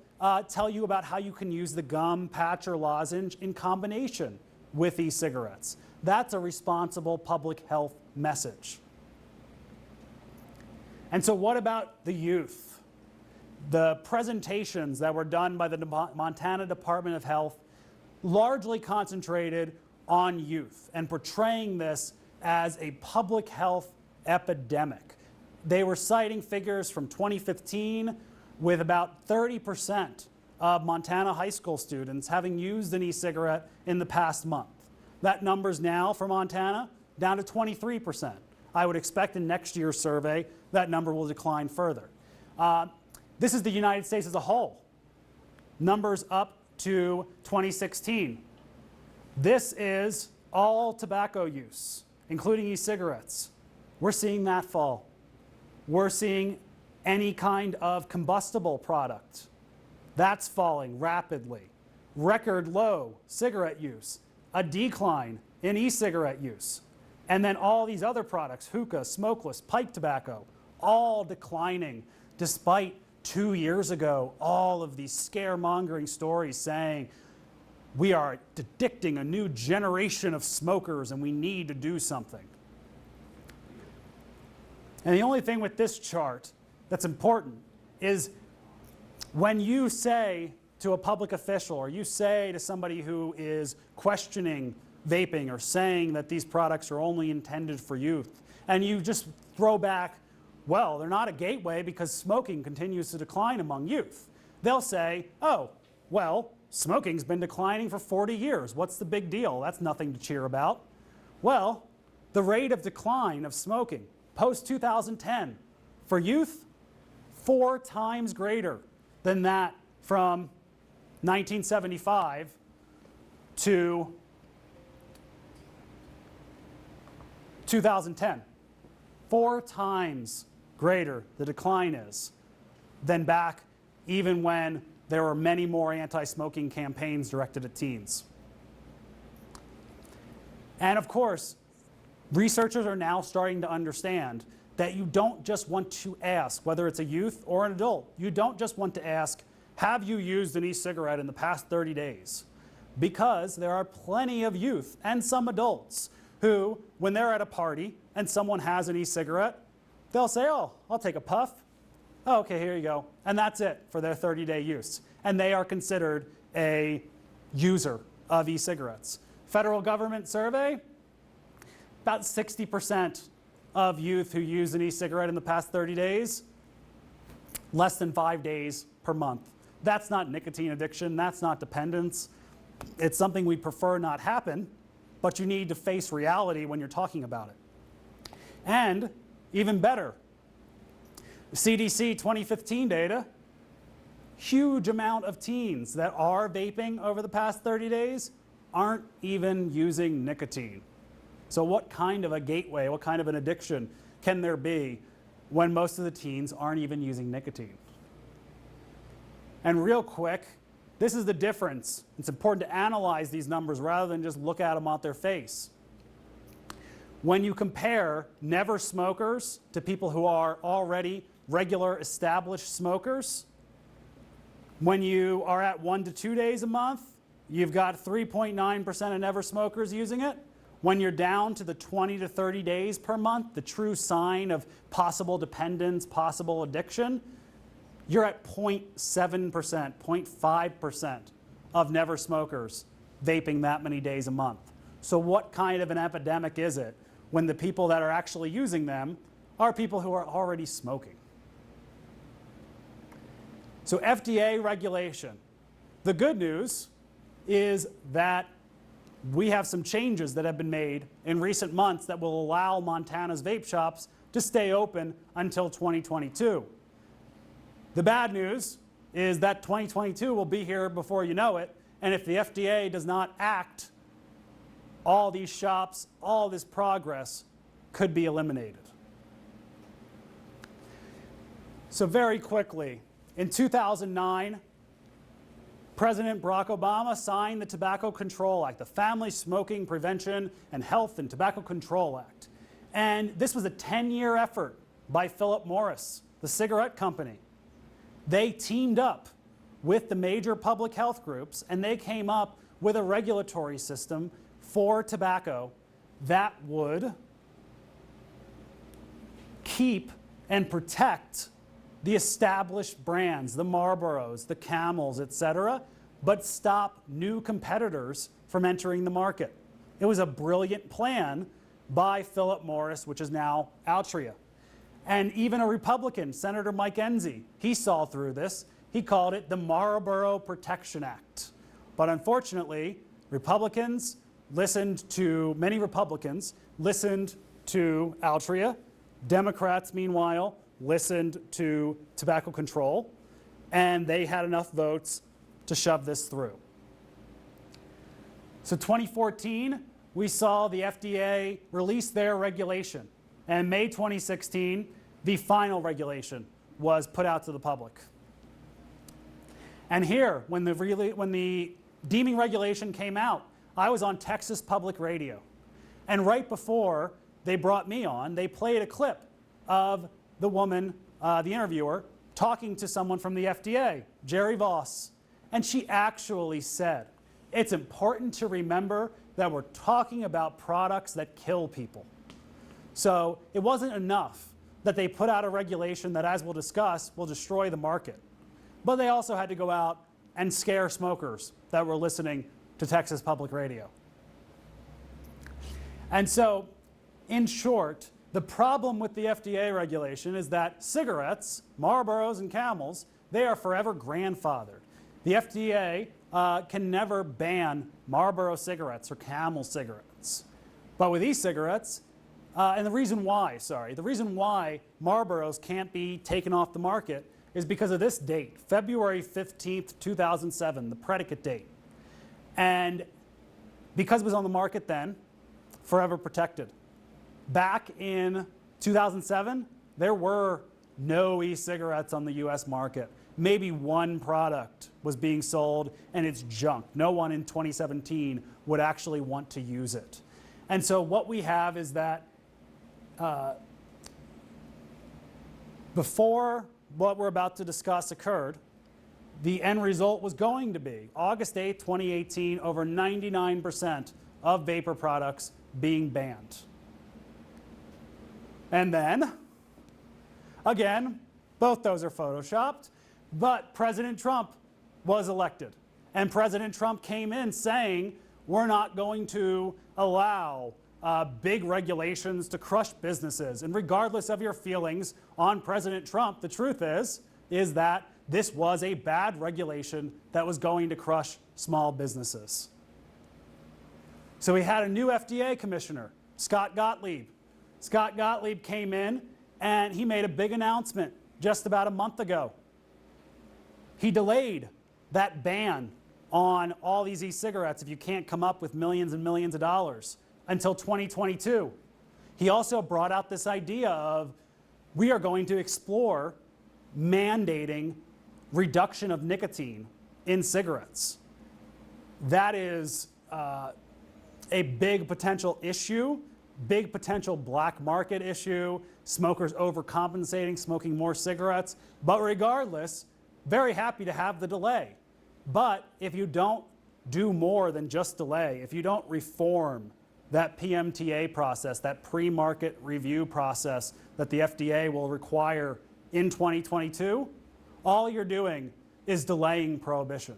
[SPEAKER 1] tell you about how you can use the gum, patch, or lozenge in combination with e-cigarettes. That's a responsible public health message. And so what about the youth? The presentations that were done by the Montana Department of Health largely concentrated on youth and portraying this as a public health epidemic. They were citing figures from 2015 with about 30% of Montana high school students having used an e-cigarette in the past month. That number's now for Montana down to 23%. I would expect in next year's survey that number will decline further. This is the United States as a whole. Numbers up to 2016. This is all tobacco use, including e-cigarettes. We're seeing that fall. We're seeing any kind of combustible product. That's falling rapidly. Record low cigarette use, a decline in e-cigarette use. And then all these other products, hookah, smokeless, pipe tobacco, all declining despite 2 years ago, all of these scaremongering stories saying we are addicting a new generation of smokers and we need to do something. And the only thing with this chart that's important is when you say to a public official or you say to somebody who is questioning vaping or saying that these products are only intended for youth, and you just throw back, well, they're not a gateway because smoking continues to decline among youth. They'll say, oh, well, smoking's been declining for 40 years. What's the big deal? That's nothing to cheer about. Well, the rate of decline of smoking post-2010 for youth, 4 times greater than that from 1975 to 2010. 4 times greater the decline is than back even when there were many more anti-smoking campaigns directed at teens. And of course, researchers are now starting to understand that you don't just want to ask, whether it's a youth or an adult, you don't just want to ask, have you used an e-cigarette in the past 30 days? Because there are plenty of youth and some adults who, when they're at a party and someone has an e-cigarette, they'll say, oh, I'll take a puff. Oh, okay, here you go. And that's it for their 30-day use. And they are considered a user of e-cigarettes. Federal government survey, about 60% of youth who use an e-cigarette in the past 30 days, less than 5 days per month. That's not nicotine addiction, that's not dependence. It's something we prefer not happen, but you need to face reality when you're talking about it. And even better, CDC 2015 data, huge amount of teens that are vaping over the past 30 days aren't even using nicotine. So what kind of a gateway, what kind of an addiction can there be when most of the teens aren't even using nicotine? And real quick, this is the difference. It's important to analyze these numbers rather than just look at them on their face. When you compare never smokers to people who are already regular established smokers, when you are at 1 to 2 days a month, you've got 3.9% of never smokers using it. When you're down to the 20 to 30 days per month, the true sign of possible dependence, possible addiction, you're at 0.7%, 0.5% of never smokers vaping that many days a month. So what kind of an epidemic is it when the people that are actually using them are people who are already smoking? So FDA regulation. The good news is that we have some changes that have been made in recent months that will allow Montana's vape shops to stay open until 2022. The bad news is that 2022 will be here before you know it, and if the FDA does not act, all these shops, all this progress could be eliminated. So very quickly, in 2009, President Barack Obama signed the Tobacco Control Act, the Family Smoking Prevention and Health and Tobacco Control Act. And this was a 10-year effort by Philip Morris, the cigarette company. They teamed up with the major public health groups, and they came up with a regulatory system for tobacco that would keep and protect the established brands, the Marlboros, the Camels, etc., but stop new competitors from entering the market. It was a brilliant plan by Philip Morris, which is now Altria. And even a Republican, Senator Mike Enzi, he saw through this. He called it the Marlboro Protection Act. But unfortunately, many Republicans listened to Altria. Democrats, meanwhile, listened to tobacco control, and they had enough votes to shove this through. So 2014, we saw the FDA release their regulation. And May 2016, the final regulation was put out to the public. And here, when the deeming regulation came out, I was on Texas Public Radio. And right before they brought me on, they played a clip of the woman, the interviewer, talking to someone from the FDA, Jerry Voss. And she actually said, it's important to remember that we're talking about products that kill people. So it wasn't enough that they put out a regulation that, as we'll discuss, will destroy the market. But they also had to go out and scare smokers that were listening to Texas Public Radio. And so, in short, the problem with the FDA regulation is that cigarettes, Marlboros and Camels, they are forever grandfathered. The FDA can never ban Marlboro cigarettes or Camel cigarettes. But with e-cigarettes, and the reason why Marlboros can't be taken off the market is because of this date, February 15th, 2007, the predicate date. And because it was on the market then, forever protected. Back in 2007, there were no e-cigarettes on the US market. Maybe one product was being sold and it's junk. No one in 2017 would actually want to use it. And so what we have is that before what we're about to discuss occurred, the end result was going to be August 8, 2018, over 99% of vapor products being banned. And then, again, both those are photoshopped, but President Trump was elected. And President Trump came in saying, we're not going to allow big regulations to crush businesses. And regardless of your feelings on President Trump, the truth is that this was a bad regulation that was going to crush small businesses. So we had a new FDA commissioner, Scott Gottlieb. Scott Gottlieb came in and he made a big announcement just about a month ago. He delayed that ban on all these e-cigarettes if you can't come up with millions and millions of dollars until 2022. He also brought out this idea of we are going to explore mandating reduction of nicotine in cigarettes. That is a big potential issue, big potential black market issue, smokers overcompensating, smoking more cigarettes. But regardless, very happy to have the delay. But if you don't do more than just delay, if you don't reform that PMTA process, that pre-market review process that the FDA will require in 2022, all you're doing is delaying prohibition.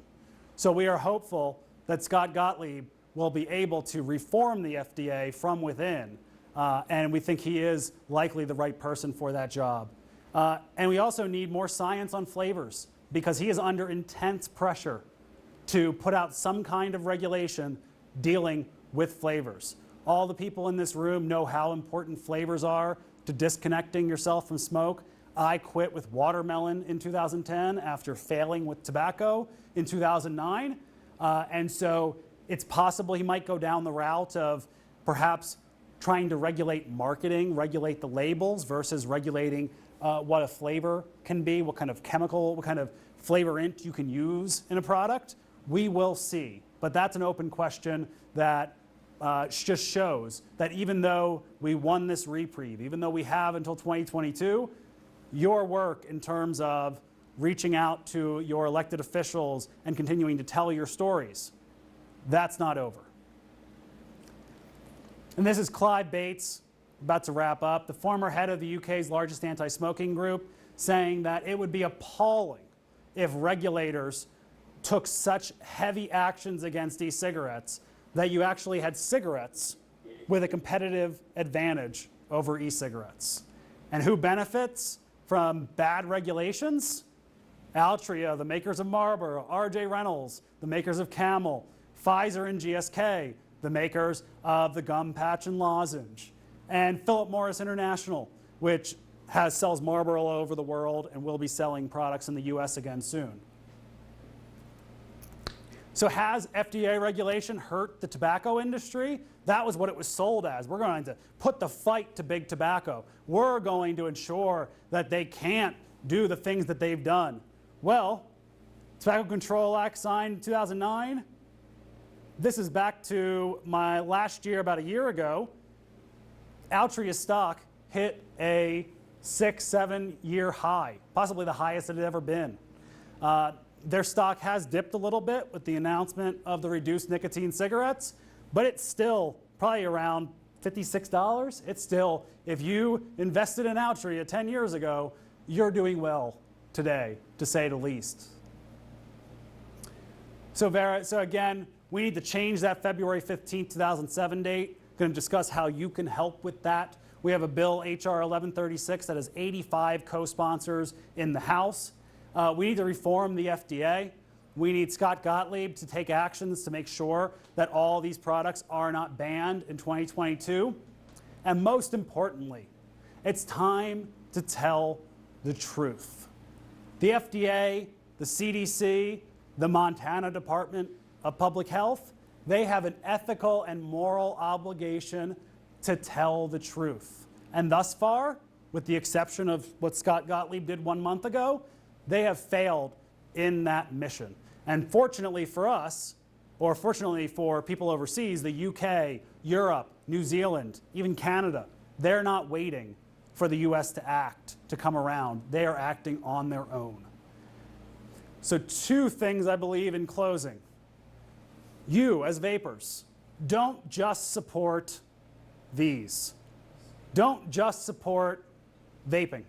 [SPEAKER 1] So we are hopeful that Scott Gottlieb will be able to reform the FDA from within, and we think he is likely the right person for that job. And we also need more science on flavors because he is under intense pressure to put out some kind of regulation dealing with flavors. All the people in this room know how important flavors are to disconnecting yourself from smoke. I quit with watermelon in 2010 after failing with tobacco in 2009. And so it's possible he might go down the route of perhaps trying to regulate marketing, regulate the labels versus regulating what a flavor can be, what kind of chemical, what kind of flavorant you can use in a product. We will see. But that's an open question that just shows that even though we won this reprieve, even though we have until 2022, your work in terms of reaching out to your elected officials and continuing to tell your stories, that's not over. And this is Clive Bates, about to wrap up, the former head of the UK's largest anti-smoking group, saying that it would be appalling if regulators took such heavy actions against e-cigarettes that you actually had cigarettes with a competitive advantage over e-cigarettes. And who benefits from bad regulations? Altria, the makers of Marlboro, R.J. Reynolds, the makers of Camel, Pfizer and GSK, the makers of the gum patch and lozenge, and Philip Morris International, which sells Marlboro all over the world and will be selling products in the US again soon. So has FDA regulation hurt the tobacco industry? That was what it was sold as. We're going to put the fight to big tobacco. We're going to ensure that they can't do the things that they've done. Well, Tobacco Control Act signed in 2009. This is back to my last year, about a year ago. Altria's stock hit a 6-7 year high, possibly the highest it had ever been. Their stock has dipped a little bit with the announcement of the reduced nicotine cigarettes, but it's still probably around $56. It's still, if you invested in Altria 10 years ago, you're doing well today, to say the least. So again, we need to change that February 15, 2007 date. Going to discuss how you can help with that. We have a bill, H.R. 1136, that has 85 co-sponsors in the House. We need to reform the FDA. We need Scott Gottlieb to take actions to make sure that all these products are not banned in 2022. And most importantly, it's time to tell the truth. The FDA, the CDC, the Montana Department of Public Health, they have an ethical and moral obligation to tell the truth. And thus far, with the exception of what Scott Gottlieb did 1 month ago, they have failed in that mission. And fortunately for us, or fortunately for people overseas, the UK, Europe, New Zealand, even Canada, they're not waiting for the US to act, to come around. They are acting on their own. So 2 things I believe in closing. You, as vapers, don't just support these. Don't just support vaping.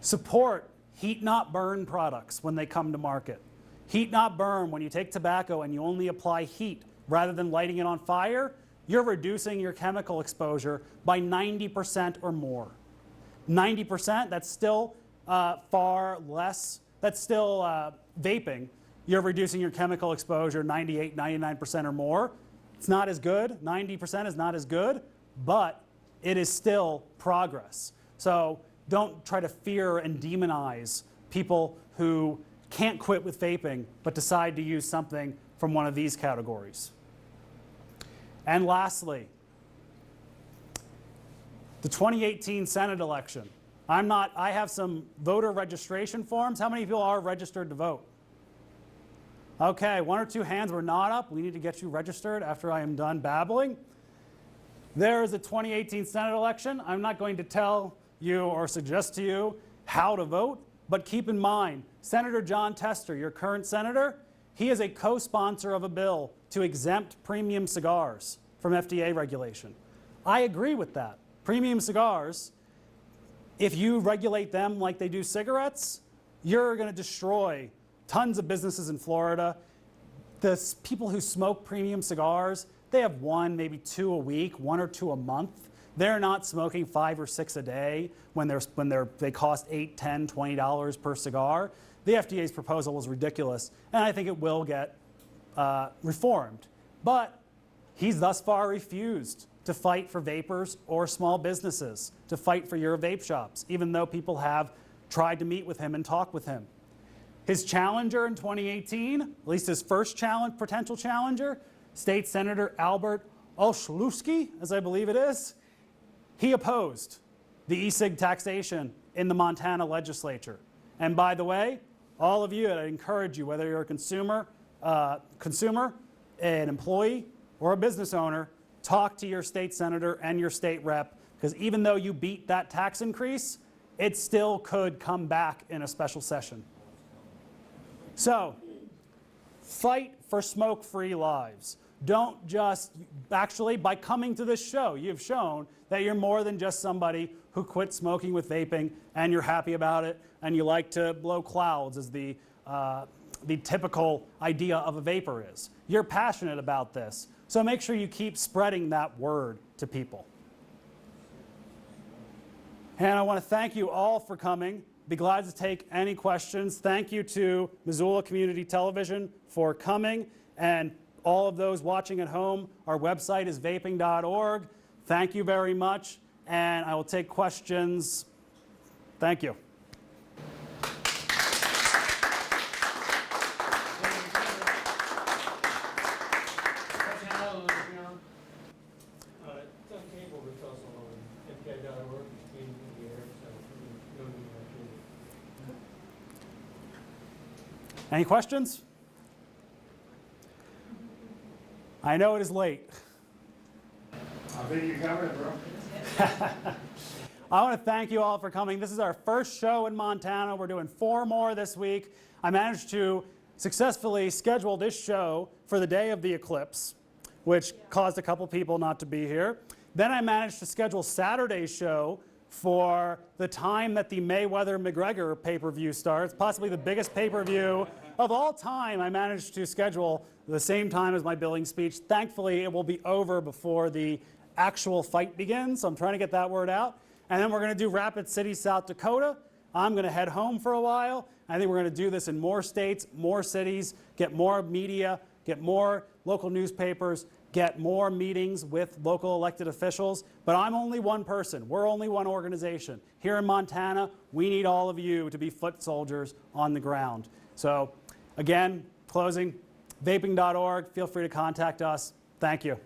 [SPEAKER 1] Support heat not burn products when they come to market. Heat not burn, when you take tobacco and you only apply heat rather than lighting it on fire, you're reducing your chemical exposure by 90% or more. 90%, that's still far less. That's still vaping. You're reducing your chemical exposure 98, 99% or more. It's not as good. 90% is not as good, but it is still progress. So don't try to fear and demonize people who can't quit with vaping but decide to use something from one of these categories. And lastly, the 2018 Senate election. I have some voter registration forms. How many people are registered to vote? Okay, 1 or 2 hands were not up. We need to get you registered after I am done babbling. There is a 2018 Senate election. I'm not going to tell you or suggest to you how to vote, but keep in mind, Senator John Tester, your current senator, he is a co-sponsor of a bill to exempt premium cigars from FDA regulation. I agree with that. Premium cigars, if you regulate them like they do cigarettes, you're going to destroy tons of businesses in Florida. The people who smoke premium cigars, they have 1, maybe 2 a week, 1 or 2 a month. They're not smoking 5 or 6 a day when they cost $8, $10, $20 per cigar. The FDA's proposal was ridiculous, and I think it will get reformed. But he's thus far refused to fight for vapers or small businesses, to fight for your vape shops, even though people have tried to meet with him and talk with him. His challenger in 2018, at least his first potential challenger, State Senator Albert Olszewski, as I believe it is, he opposed the e-cig taxation in the Montana legislature. And by the way, all of you, I encourage you, whether you're a consumer, an employee, or a business owner, talk to your state senator and your state rep, because even though you beat that tax increase, it still could come back in a special session. So, fight for smoke-free lives. Don't just, actually, by coming to this show, you've shown that you're more than just somebody who quit smoking with vaping and you're happy about it and you like to blow clouds, as the typical idea of a vapor is. You're passionate about this, so make sure you keep spreading that word to people. And I want to thank you all for coming. Be glad to take any questions. Thank you to Missoula Community Television for coming, and all of those watching at home. Our website is vaping.org. Thank you very much, and I will take questions. Thank you. Any questions? I know it is late.
[SPEAKER 2] I think you covered it, bro.
[SPEAKER 1] I want to thank you all for coming. This is our first show in Montana. We're doing 4 more this week. I managed to successfully schedule this show for the day of the eclipse, which caused a couple people not to be here. Then I managed to schedule Saturday's show for the time that the Mayweather-McGregor pay-per-view starts, possibly the biggest pay-per-view of all time. I managed to schedule the same time as my billing speech. Thankfully, it will be over before the actual fight begins, so I'm trying to get that word out. And then we're going to do Rapid City, South Dakota. I'm going to head home for a while. I think we're going to do this in more states, more cities, get more media, get more local newspapers, get more meetings with local elected officials. But I'm only one person. We're only one organization. Here in Montana, we need all of you to be foot soldiers on the ground. So again, closing, vaping.org. Feel free to contact us. Thank you.